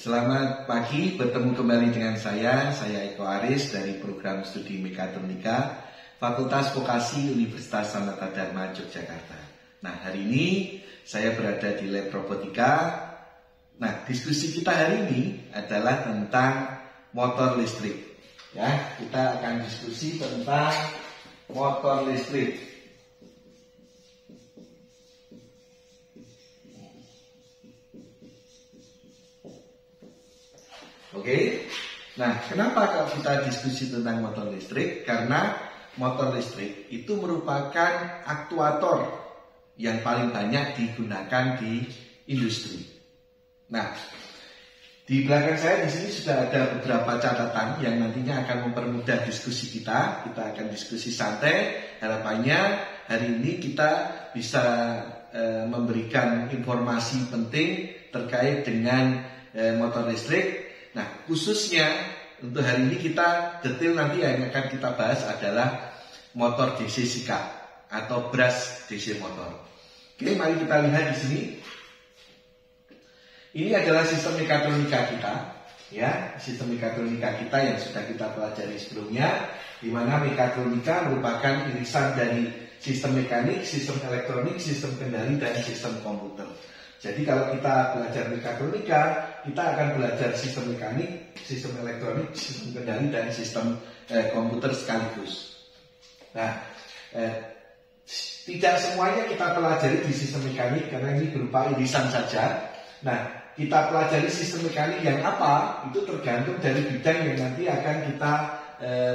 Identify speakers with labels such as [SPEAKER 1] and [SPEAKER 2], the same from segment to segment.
[SPEAKER 1] Selamat pagi, bertemu kembali dengan saya Eko Aris dari program studi Mekatronika Fakultas Vokasi Universitas Sanata Dharma Yogyakarta. Nah, hari ini saya berada di lab robotika. Nah, diskusi kita hari ini adalah tentang motor listrik. Ya, kita akan diskusi tentang motor listrik. Oke, nah kenapa kalau kita diskusi tentang motor listrik? Karena motor listrik itu merupakan aktuator yang paling banyak digunakan di industri. Nah, di belakang saya di sini sudah ada beberapa catatan yang nantinya akan mempermudah diskusi kita. Kita akan diskusi santai. Harapannya hari ini kita bisa memberikan informasi penting terkait dengan motor listrik. Nah, khususnya untuk hari ini kita detail nanti yang akan kita bahas adalah motor DC sikap atau brush DC motor. Oke, mari kita lihat di sini. Ini adalah sistem mekatronika kita, ya, sistem mekatronika kita yang sudah kita pelajari sebelumnya, di mana mekatronika merupakan irisan dari sistem mekanik, sistem elektronik, sistem kendali, dan sistem komputer. Jadi kalau kita belajar mekatronika, kita akan belajar sistem mekanik, sistem elektronik, sistem kendali, dan sistem komputer sekaligus. Nah, tidak semuanya kita pelajari di sistem mekanik karena ini berupa irisan saja. Nah, kita pelajari sistem mekanik yang apa, itu tergantung dari bidang yang nanti akan kita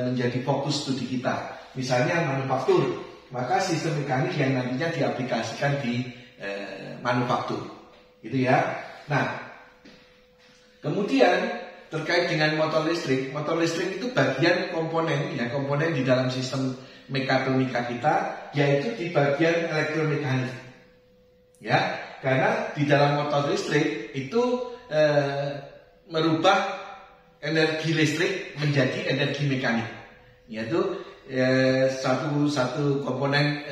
[SPEAKER 1] menjadi fokus studi kita. Misalnya manufaktur, maka sistem mekanik yang nantinya diaplikasikan di manufaktur. Gitu ya. Nah, kemudian terkait dengan motor listrik itu bagian komponen, ya, komponen di dalam sistem mekatronika kita, yaitu di bagian elektromekanik. Ya, karena di dalam motor listrik itu merubah energi listrik menjadi energi mekanik, yaitu satu komponen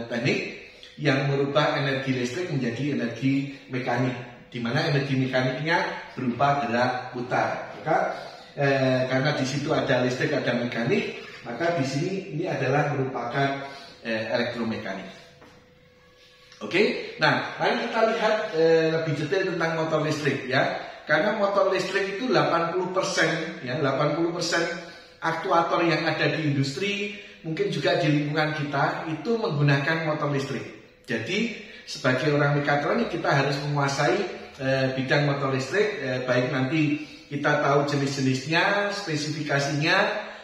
[SPEAKER 1] teknik yang merubah energi listrik menjadi energi mekanik, di mana energi mekaniknya berupa gerak putar. Maka karena di situ ada listrik, ada mekanik, maka di sini ini adalah merupakan elektromekanik. Oke, nah mari kita lihat lebih detail tentang motor listrik, ya. Karena motor listrik itu 80%, ya, 80% aktuator yang ada di industri, mungkin juga di lingkungan kita itu menggunakan motor listrik. Jadi sebagai orang mekatronik kita harus menguasai bidang motor listrik, baik nanti kita tahu jenis-jenisnya, spesifikasinya,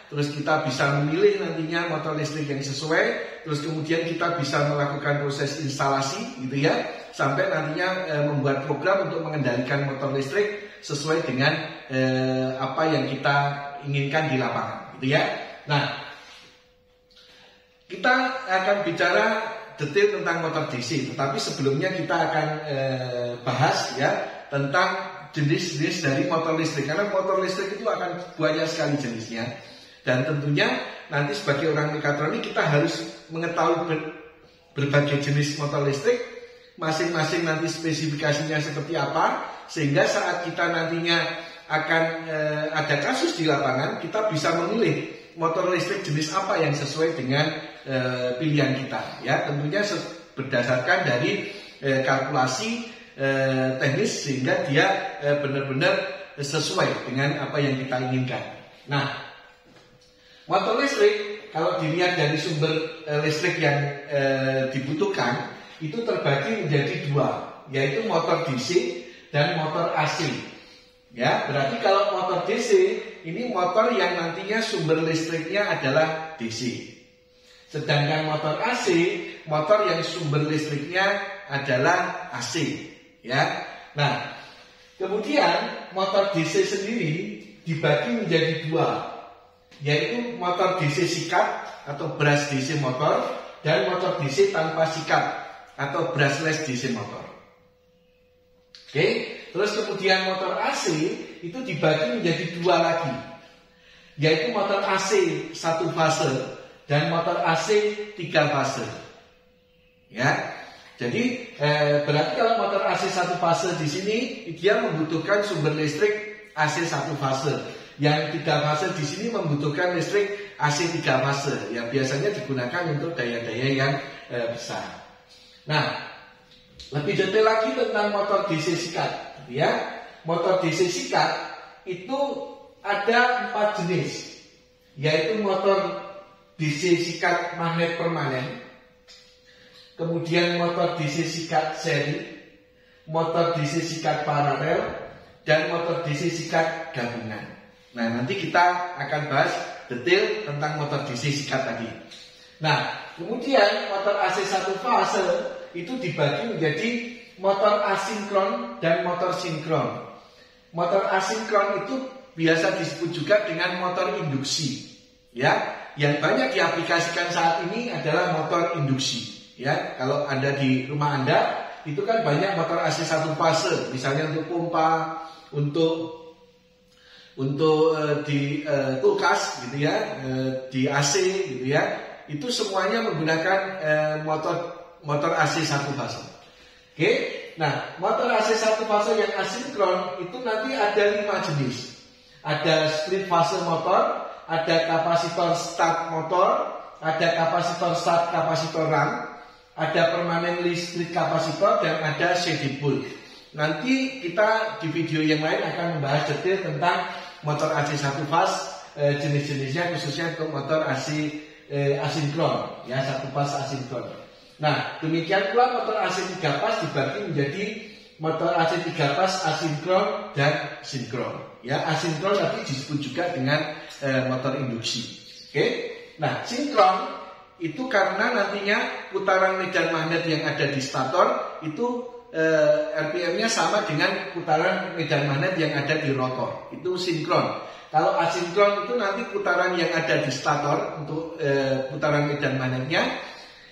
[SPEAKER 1] terus kita bisa memilih nantinya motor listrik yang sesuai, terus kemudian kita bisa melakukan proses instalasi gitu ya, sampai nantinya membuat program untuk mengendalikan motor listrik sesuai dengan apa yang kita inginkan di lapangan gitu ya. Nah, kita akan bicara detail tentang motor DC, tetapi sebelumnya kita akan bahas ya tentang jenis-jenis dari motor listrik, karena motor listrik itu akan banyak sekali jenisnya, dan tentunya nanti sebagai orang mekatronik kita harus mengetahui berbagai jenis motor listrik, masing-masing nanti spesifikasinya seperti apa, sehingga saat kita nantinya akan ada kasus di lapangan, kita bisa memilih motor listrik jenis apa yang sesuai dengan pilihan kita, ya, tentunya berdasarkan dari kalkulasi teknis sehingga dia benar-benar sesuai dengan apa yang kita inginkan. Nah, motor listrik kalau dilihat dari sumber listrik yang dibutuhkan itu terbagi menjadi dua, yaitu motor DC dan motor AC. Ya, berarti kalau motor DC ini motor yang nantinya sumber listriknya adalah DC. Sedangkan motor AC, motor yang sumber listriknya adalah AC, ya. Nah, kemudian motor DC sendiri dibagi menjadi dua, yaitu motor DC sikap atau brush DC motor dan motor DC tanpa sikap atau brushless DC motor. Oke, terus kemudian motor AC itu dibagi menjadi dua lagi, yaitu motor AC satu fase dan motor AC 3 fase. Ya. Jadi berarti kalau motor AC satu fase di sini dia membutuhkan sumber listrik AC satu fase. Yang 3 fase di sini membutuhkan listrik AC 3 fase. Yang biasanya digunakan untuk daya-daya yang besar. Nah, lebih detail lagi tentang motor DC sikat, ya. Motor DC sikat itu ada 4 jenis, yaitu motor DC sikat magnet permanen, kemudian motor DC sikat seri, motor DC sikat paralel, dan motor DC sikat gabungan. Nah, nanti kita akan bahas detail tentang motor DC sikat tadi. Nah, kemudian motor AC satu fase itu dibagi menjadi motor asinkron dan motor sinkron. Motor asinkron itu biasa disebut juga dengan motor induksi, ya. Yang banyak diaplikasikan saat ini adalah motor induksi. Ya, kalau Anda di rumah Anda itu kan banyak motor AC satu fase, misalnya untuk pompa, untuk di kulkas gitu ya, di AC gitu ya, itu semuanya menggunakan motor AC satu fase. Oke, nah motor AC satu fase yang asinkron itu nanti ada 5 jenis. Ada split fase motor, ada kapasitor start motor, ada kapasitor start kapasitor run, ada permanen listrik kapasitor, dan ada shaded pole. Nanti kita di video yang lain akan membahas detail tentang motor AC satu fase, jenis-jenisnya khususnya untuk motor AC asinkron, ya, satu fase asinkron. Nah, demikian pula motor AC 3 fase dibagi menjadi motor AC 3 fase asinkron dan sinkron. Ya, asinkron tapi disebut juga dengan motor induksi. Oke. Nah, sinkron itu karena nantinya putaran medan magnet yang ada di stator itu RPM-nya sama dengan putaran medan magnet yang ada di rotor. Itu sinkron. Kalau asinkron itu nanti putaran yang ada di stator untuk putaran medan magnetnya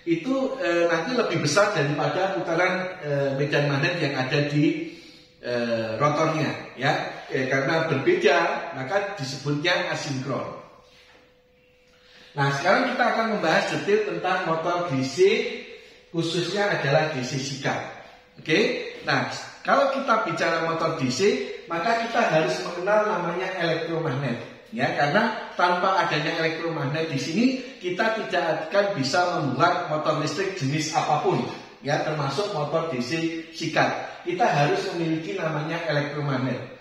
[SPEAKER 1] itu nanti lebih besar daripada putaran medan magnet yang ada di rotornya, ya. Karena berbeda maka disebutnya asinkron. Nah, sekarang kita akan membahas detail tentang motor DC, khususnya adalah DC sikat. Oke. Nah, kalau kita bicara motor DC, maka kita harus mengenal namanya elektromagnet, ya, karena tanpa adanya elektromagnet di sini kita tidak akan bisa membuat motor listrik jenis apapun, ya, termasuk motor DC sikat. Kita harus memiliki namanya elektromagnet.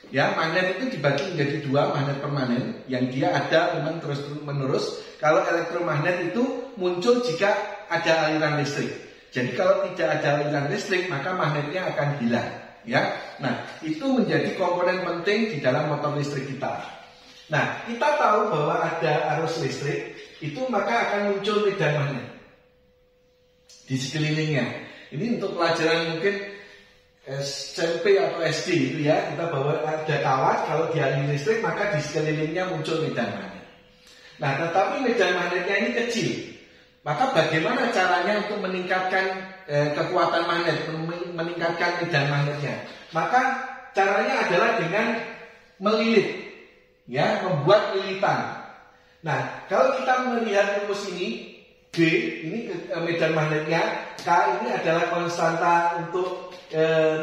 [SPEAKER 1] Ya, magnet itu dibagi menjadi 2, magnet permanen yang dia ada memang terus menerus. Kalau elektromagnet itu muncul jika ada aliran listrik. Jadi kalau tidak ada aliran listrik maka magnetnya akan hilang, ya. Nah, itu menjadi komponen penting di dalam motor listrik kita. Nah, kita tahu bahwa ada arus listrik itu maka akan muncul medan magnet di sekelilingnya. Ini untuk pelajaran mungkin SMP atau SD itu ya, kita bawa ada kawat, kalau dialiri listrik maka di sekelilingnya muncul medan magnet. Nah, tetapi medan magnetnya ini kecil. Maka bagaimana caranya untuk meningkatkan kekuatan magnet, meningkatkan medan magnetnya? Maka caranya adalah dengan melilit, ya, membuat lilitan. Nah, kalau kita melihat rumus ini, B ini medan magnetnya, K ini adalah konstanta untuk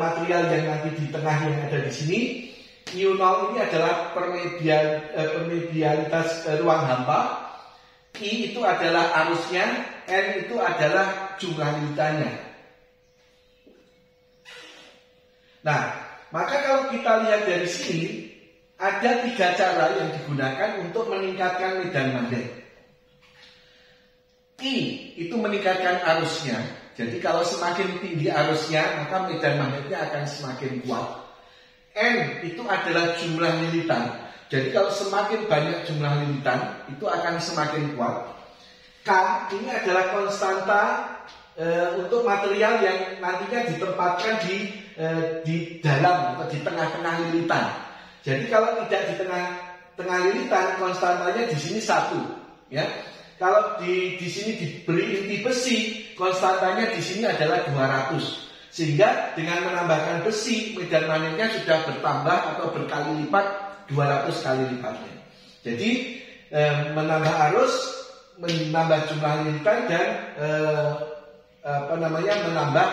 [SPEAKER 1] material yang nanti di tengah yang ada di sini. U0 ini adalah permeabilitas ruang hampa. I itu adalah arusnya, N itu adalah jumlah lilitannya. Nah, maka kalau kita lihat dari sini, ada 3 cara yang digunakan untuk meningkatkan medan magnet. I itu meningkatkan arusnya. Jadi kalau semakin tinggi arusnya, maka medan magnetnya akan semakin kuat. N itu adalah jumlah lilitan. Jadi kalau semakin banyak jumlah lilitan, itu akan semakin kuat. K ini adalah konstanta untuk material yang nantinya ditempatkan di dalam atau di tengah-tengah lilitan. Jadi kalau tidak di tengah lilitan, konstantanya di sini 1, ya. Kalau di sini diberi inti besi, konstantanya di sini adalah 200. Sehingga dengan menambahkan besi, medan magnetnya sudah bertambah atau berkali lipat, 200 kali lipatnya. Jadi menambah arus, menambah jumlah lilitan dan menambah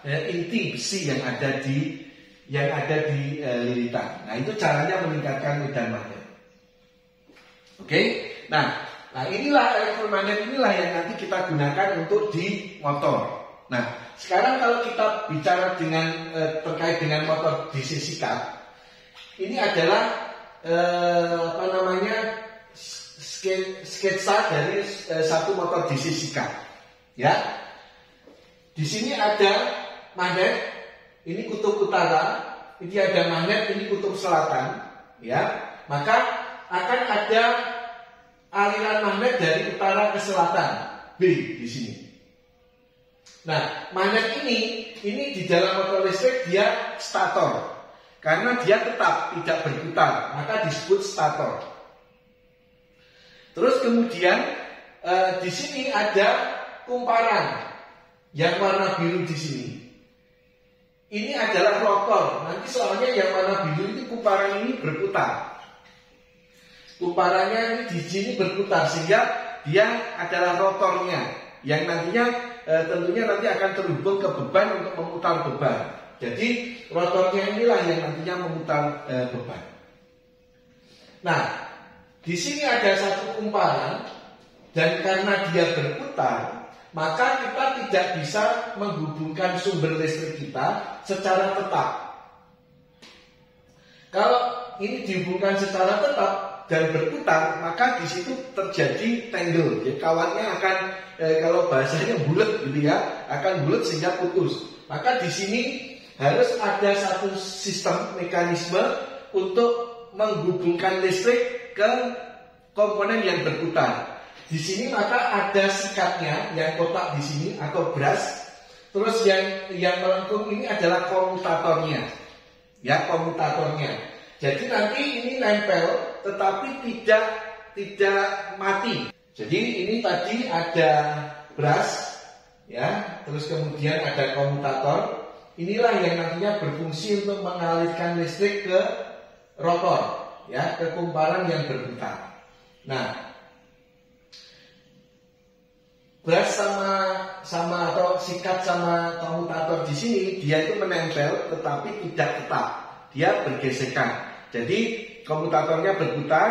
[SPEAKER 1] inti besi yang ada di lilitan. Nah, itu caranya meningkatkan medan magnet. Oke. Nah inilah elektromagnet inilah yang nanti kita gunakan untuk di motor. Nah, sekarang kalau kita bicara terkait dengan motor DC sikat, ini adalah sketsa dari satu motor DC sikat. Ya, di sini ada magnet, ini kutub utara, ini ada magnet, ini kutub selatan. Ya, maka akan ada aliran magnet dari utara ke selatan, B di sini. Nah, magnet ini di dalam motor listrik dia stator. Karena dia tetap tidak berputar, maka disebut stator. Terus kemudian di sini ada kumparan yang warna biru di sini. Ini adalah rotor. Nanti soalnya yang warna biru itu kumparan ini berputar. Kumparannya ini di sini berputar sehingga dia adalah rotornya yang nantinya tentunya nanti akan terhubung ke beban untuk memutar beban. Jadi rotornya inilah yang nantinya memutar beban. Nah, di sini ada satu kumparan dan karena dia berputar, maka kita tidak bisa menghubungkan sumber listrik kita secara tetap. Kalau ini dihubungkan secara tetap dan berputar, maka di situ terjadi tangle. Ya, kawannya akan kalau bahasanya bulat gitu ya, akan bulat sehingga putus. Maka di sini harus ada satu sistem mekanisme untuk menghubungkan listrik ke komponen yang berputar. Di sini maka ada sikatnya yang kotak di sini atau brush. Terus yang melengkung ini adalah komutatornya. Ya, komutatornya. Jadi nanti ini nempel tetapi tidak mati. Jadi ini tadi ada brush ya, terus kemudian ada komutator. Inilah yang nantinya berfungsi untuk mengalirkan listrik ke rotor, ya, ke kumparan yang berputar. Nah, brush sama atau sikat sama komutator di sini dia itu menempel tetapi tidak tetap, dia bergesekan. Jadi komutatornya berputar,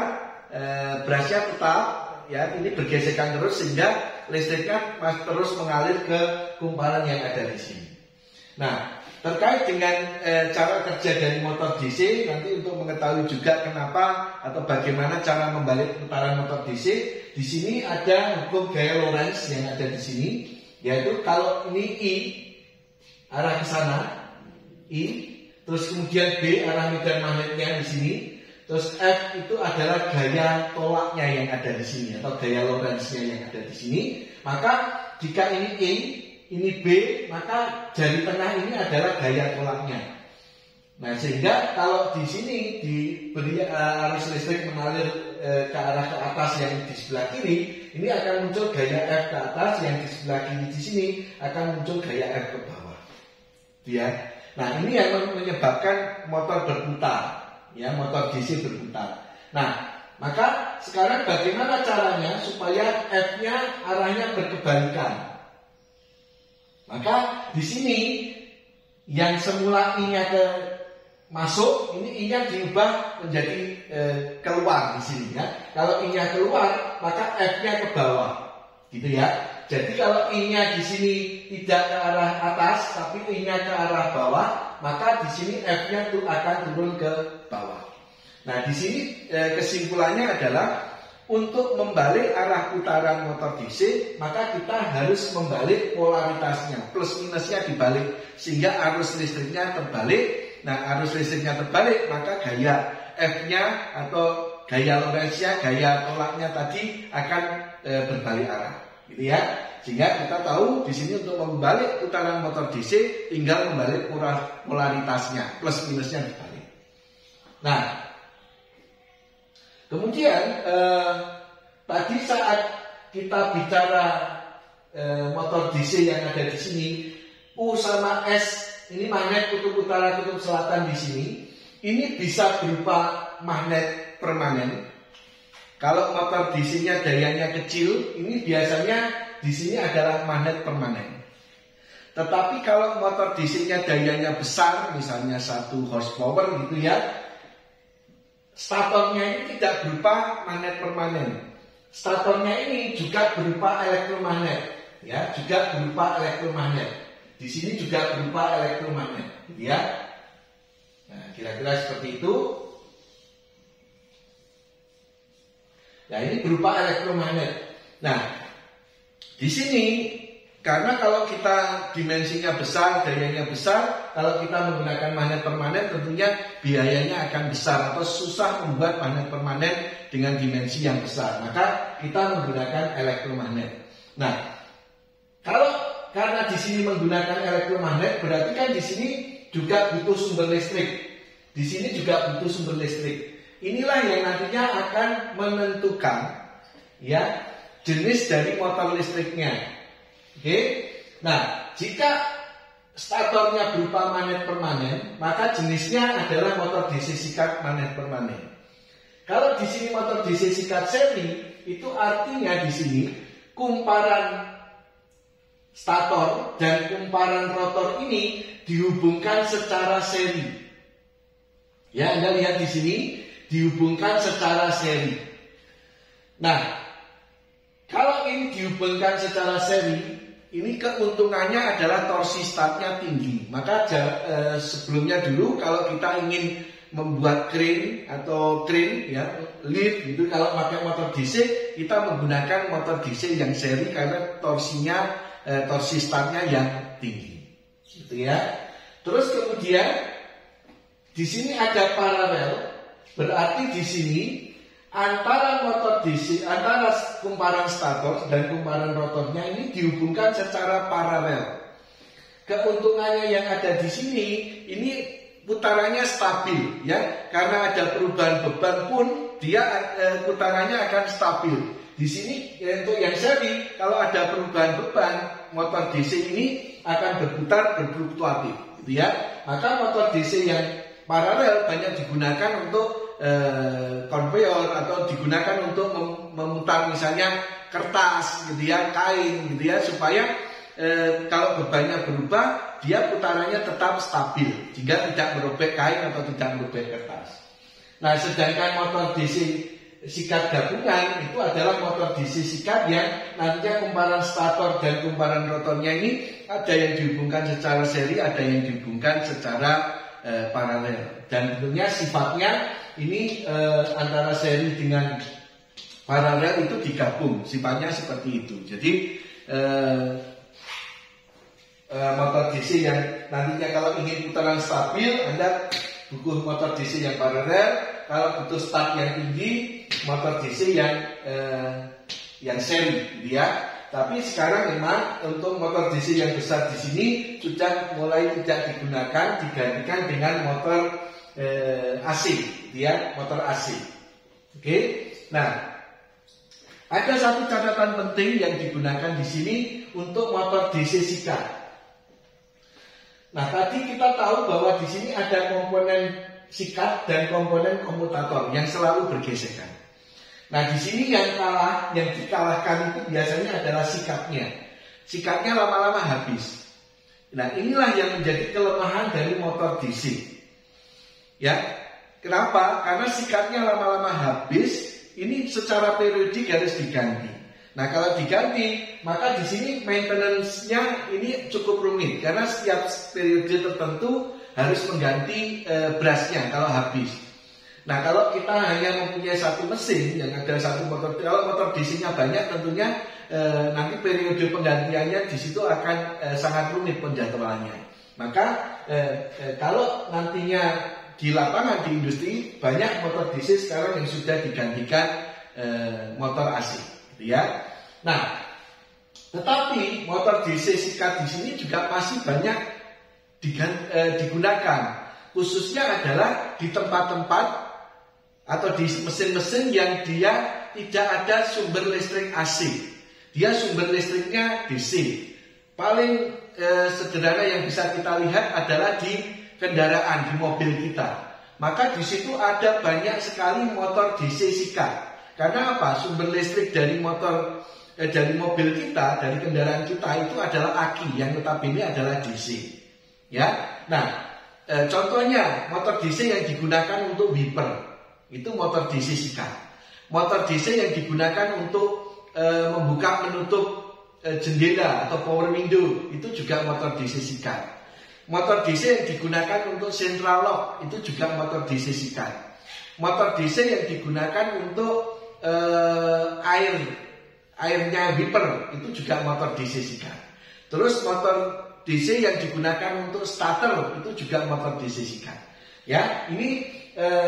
[SPEAKER 1] brushnya tetap, ya, ini bergesekan terus sehingga listriknya terus mengalir ke kumparan yang ada di sini. Nah, terkait dengan cara kerja dari motor DC, nanti untuk mengetahui juga kenapa atau bagaimana cara membalik putaran motor DC, di sini ada hukum gaya Lorentz yang ada di sini, yaitu kalau ini I arah ke sana, I, terus kemudian B arah medan magnetnya di sini, terus F itu adalah gaya tolaknya yang ada di sini atau gaya Lorentz-nya yang ada di sini, maka jika ini I, ini B, maka jari tengah ini adalah gaya tolaknya. Nah, sehingga kalau di sini diberi arus listrik mengalir ke arah ke atas yang di sebelah kiri, ini akan muncul gaya F ke atas, yang di sebelah kiri di sini akan muncul gaya F ke bawah. Ya. Nah, ini yang menyebabkan motor berputar, ya, motor DC berputar. Nah, maka sekarang bagaimana caranya supaya F-nya arahnya berkebalikan? Maka di sini yang semula I-nya masuk, ini I-nya diubah menjadi keluar di sini, ya. Kalau I-nya keluar, maka F-nya ke bawah, gitu ya. Jadi kalau I-nya di sini tidak ke arah atas, tapi I-nya ke arah bawah, maka di sini F-nya tuh akan turun ke bawah. Nah, di sini kesimpulannya adalah untuk membalik arah putaran motor DC, maka kita harus membalik polaritasnya, plus minusnya dibalik, sehingga arus listriknya terbalik. Nah, arus listriknya terbalik, maka gaya F-nya atau gaya Lorentz-nya, gaya tolaknya tadi akan berbalik arah, gitu ya. Sehingga kita tahu di sini untuk membalik putaran motor DC, tinggal membalik polaritasnya, plus minusnya dibalik. Nah, kemudian tadi saat kita bicara motor DC yang ada di sini, U sama S, ini magnet kutub utara, kutub selatan di sini, ini bisa berupa magnet permanen. Kalau motor DC-nya dayanya kecil, ini biasanya di sini adalah magnet permanen. Tetapi kalau motor DC-nya dayanya besar, misalnya 1 horsepower gitu ya, statornya ini tidak berupa magnet permanen. Statornya ini juga berupa elektromagnet, ya, juga berupa elektromagnet. Di sini juga berupa elektromagnet, ya. Nah, kira-kira seperti itu. Nah, ini berupa elektromagnet. Nah, di sini karena kalau kita dimensinya besar, dayanya besar, kalau kita menggunakan magnet permanen tentunya biayanya akan besar atau susah membuat magnet permanen dengan dimensi yang besar. Maka kita menggunakan elektromagnet. Nah, kalau karena di sini menggunakan elektromagnet, berarti kan di sini juga butuh sumber listrik. Di sini juga butuh sumber listrik. Inilah yang nantinya akan menentukan ya jenis dari motor listriknya. Oke. Nah, jika statornya berupa magnet permanen, maka jenisnya adalah motor DC sikat magnet permanen. Kalau di sini motor DC sikat seri, itu artinya di sini kumparan stator dan kumparan rotor ini dihubungkan secara seri. Ya, Anda lihat di sini dihubungkan secara seri. Nah, kalau ini dihubungkan secara seri, ini keuntungannya adalah torsi startnya tinggi. Maka sebelumnya dulu kalau kita ingin membuat crane atau crane ya, lift gitu, kalau pakai motor DC, kita menggunakan motor DC yang seri karena torsi startnya yang tinggi. Gitu ya. Terus kemudian di sini ada paralel. Berarti di sini antara motor DC, antara kumparan stator dan kumparan rotornya ini dihubungkan secara paralel. Keuntungannya yang ada di sini, ini putarannya stabil, ya, karena ada perubahan beban pun dia putarannya akan stabil. Di sini untuk yang seri, kalau ada perubahan beban, motor DC ini akan berputar berfluktuatif, gitu ya. Maka motor DC yang paralel banyak digunakan untuk konveyor atau digunakan untuk memutar misalnya kertas gitu ya, kain gitu ya, supaya kalau bebannya berubah dia putarannya tetap stabil sehingga tidak merobek kain atau tidak merobek kertas. Nah, sedangkan motor DC sikat gabungan itu adalah motor DC sikat yang nantinya kumparan stator dan kumparan rotornya ini ada yang dihubungkan secara seri, ada yang dihubungkan secara paralel, dan tentunya sifatnya ini antara seri dengan paralel itu digabung, sifatnya seperti itu. Jadi motor DC yang nantinya kalau ingin putaran stabil, Anda butuh motor DC yang paralel. Kalau butuh start yang tinggi, motor DC yang seri, gitu ya. Tapi sekarang memang untuk motor DC yang besar di sini sudah mulai tidak digunakan, digantikan dengan motor AC, ya, motor AC. Oke. Nah, ada satu catatan penting yang digunakan di sini untuk motor DC sikat. Nah, tadi kita tahu bahwa di sini ada komponen sikat dan komponen komutator yang selalu bergesekan. Nah, di sini yang dikalahkan itu biasanya adalah sikatnya. Sikatnya lama-lama habis. Nah, inilah yang menjadi kelemahan dari motor DC. Ya, kenapa? Karena sikatnya lama-lama habis, ini secara periodik harus diganti. Nah, kalau diganti, maka di sini maintenance-nya ini cukup rumit karena setiap periode tertentu harus mengganti brasnya kalau habis. Nah, kalau kita hanya mempunyai satu mesin yang ada satu motor, kalau motor DC-nya banyak, tentunya nanti periode penggantiannya di situ akan sangat rumit penjadwalannya. Maka kalau nantinya di lapangan di industri banyak motor DC sekarang yang sudah digantikan motor AC, gitu ya. Nah, tetapi motor DC sikat di sini juga masih banyak digunakan, khususnya adalah di tempat-tempat atau di mesin-mesin yang dia tidak ada sumber listrik AC. Dia sumber listriknya DC. Paling sederhana yang bisa kita lihat adalah di kendaraan, di mobil kita. Maka di situ ada banyak sekali motor DC sikat. Karena apa? Sumber listrik dari motor dari mobil kita, dari kendaraan kita itu adalah aki yang notabene adalah DC. Ya, nah contohnya motor DC yang digunakan untuk wiper itu motor DC sikat. Motor DC yang digunakan untuk membuka menutup jendela atau power window itu juga motor DC sikat. Motor DC yang digunakan untuk central lock itu juga motor DC sikat. Motor DC yang digunakan untuk airnya wiper itu juga motor DC sikat. Terus motor DC yang digunakan untuk starter itu juga motor DC sikat. Ya, ini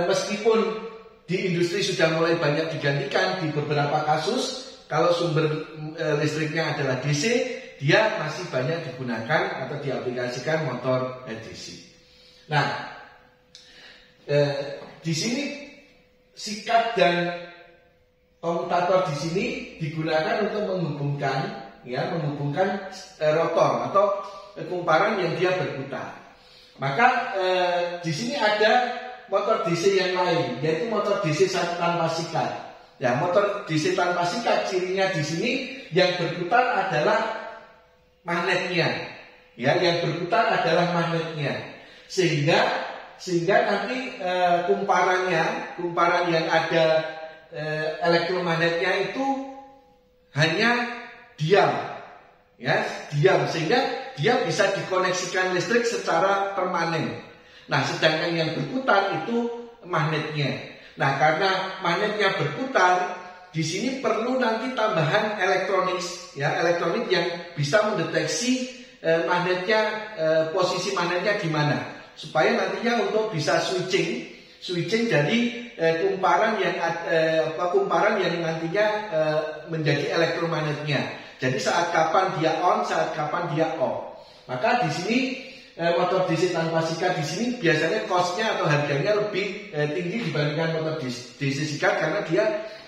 [SPEAKER 1] meskipun di industri sudah mulai banyak digantikan di beberapa kasus, kalau sumber listriknya adalah DC, dia masih banyak digunakan atau diaplikasikan motor DC. Nah, di sini sikat dan komutator di sini digunakan untuk menghubungkan rotor atau kumparan yang dia berputar. Maka di sini ada motor DC yang lain, yaitu motor DC tanpa sikat. Ya, motor DC tanpa sikat cirinya di sini yang berputar adalah magnetnya. Ya, yang berputar adalah magnetnya. Sehingga nanti kumparan yang ada elektromagnetnya itu hanya diam. Ya, diam sehingga dia bisa dikoneksikan listrik secara permanen. Nah, sedangkan yang berputar itu magnetnya. Nah, karena magnetnya berputar, di sini perlu nanti tambahan elektronik yang bisa mendeteksi posisi magnetnya di mana, supaya nantinya untuk bisa switching dari kumparan yang nantinya menjadi elektromagnetnya. Jadi saat kapan dia on, saat kapan dia off. Maka di sini motor DC tanpa sikat di sini biasanya cost-nya atau harganya lebih tinggi dibandingkan motor DC sikat karena dia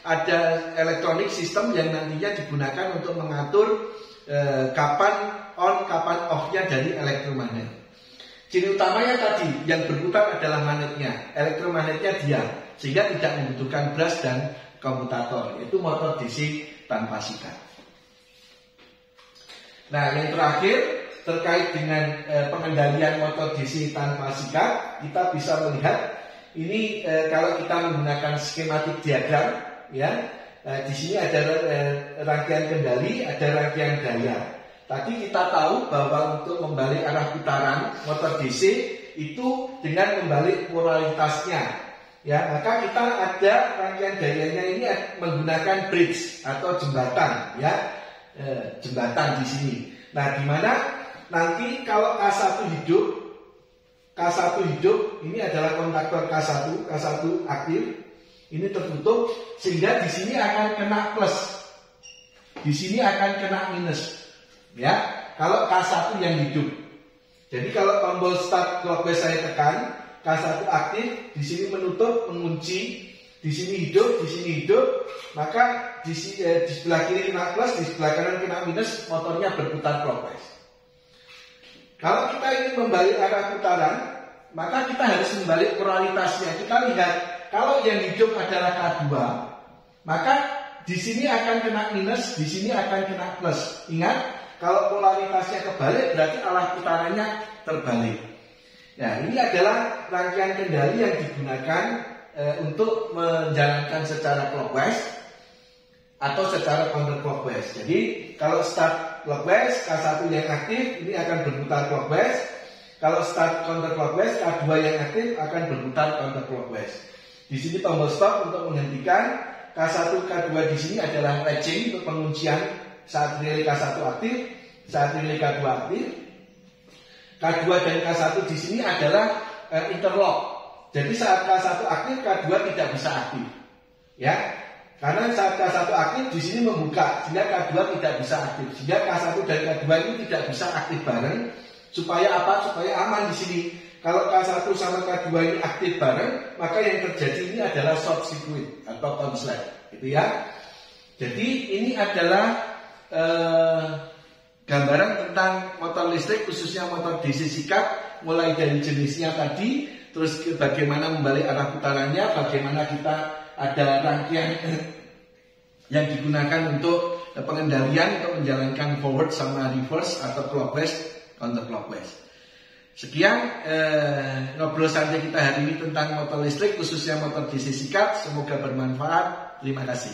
[SPEAKER 1] ada elektronik sistem yang nantinya digunakan untuk mengatur kapan on, kapan off-nya dari elektromagnet. Ciri utamanya tadi yang berputar adalah magnetnya, elektromagnetnya diam, sehingga tidak membutuhkan brush dan komutator. Itu motor DC tanpa sikat. Nah, yang terakhir terkait dengan pengendalian motor DC tanpa sikat, kita bisa melihat ini kalau kita menggunakan skematik diagram, ya, di sini ada rangkaian kendali, ada rangkaian daya. Tadi kita tahu bahwa untuk membalik arah putaran motor DC itu dengan membalik polaritasnya, ya, maka kita ada rangkaian dayanya ini menggunakan bridge atau jembatan, ya, jembatan di sini. Nah, di mana nanti kalau K1 hidup, ini adalah kontaktor K1 aktif, ini tertutup, sehingga di sini akan kena plus, di sini akan kena minus, ya. Kalau K1 yang hidup, jadi kalau tombol start clockwise saya tekan, K1 aktif, di sini menutup, mengunci, di sini hidup, maka di sebelah kiri kena plus, di sebelah kanan kena minus, motornya berputar clockwise. Kalau kita ingin membalik arah putaran, maka kita harus membalik polaritasnya. Kita lihat, kalau yang hidup adalah K2, maka di sini akan kena minus, di sini akan kena plus. Ingat, kalau polaritasnya kebalik, berarti arah putarannya terbalik. Nah, ini adalah rangkaian kendali yang digunakan untuk menjalankan secara clockwise atau secara counterclockwise. Jadi kalau start clockwise, K1 yang aktif ini akan berputar clockwise. Kalau start counterclockwise, K2 yang aktif akan berputar counterclockwise. Di sini tombol stop untuk menghentikan. K1, K2 di sini adalah latching untuk penguncian saat relay K1 aktif, saat relay K2 aktif. K2 dan K1 di sini adalah interlock. Jadi saat K1 aktif, K2 tidak bisa aktif, ya. Karena saat K1 aktif di sini membuka, sehingga K2 tidak bisa aktif. Sehingga K1 dan K2 ini tidak bisa aktif bareng. Supaya apa? Supaya aman di sini. Kalau K1 sama K2 ini aktif bareng, maka yang terjadi ini adalah short circuit atau konslet, gitu ya. Jadi ini adalah gambaran tentang motor listrik, khususnya motor DC sikat, mulai dari jenisnya tadi, terus bagaimana membalik arah putarannya, bagaimana kita ada rangkaian yang digunakan untuk pengendalian untuk menjalankan forward sama reverse atau clockwise counter clockwise. Sekian ngobrol saja kita hari ini tentang motor listrik, khususnya motor DC sikat. Semoga bermanfaat. Terima kasih.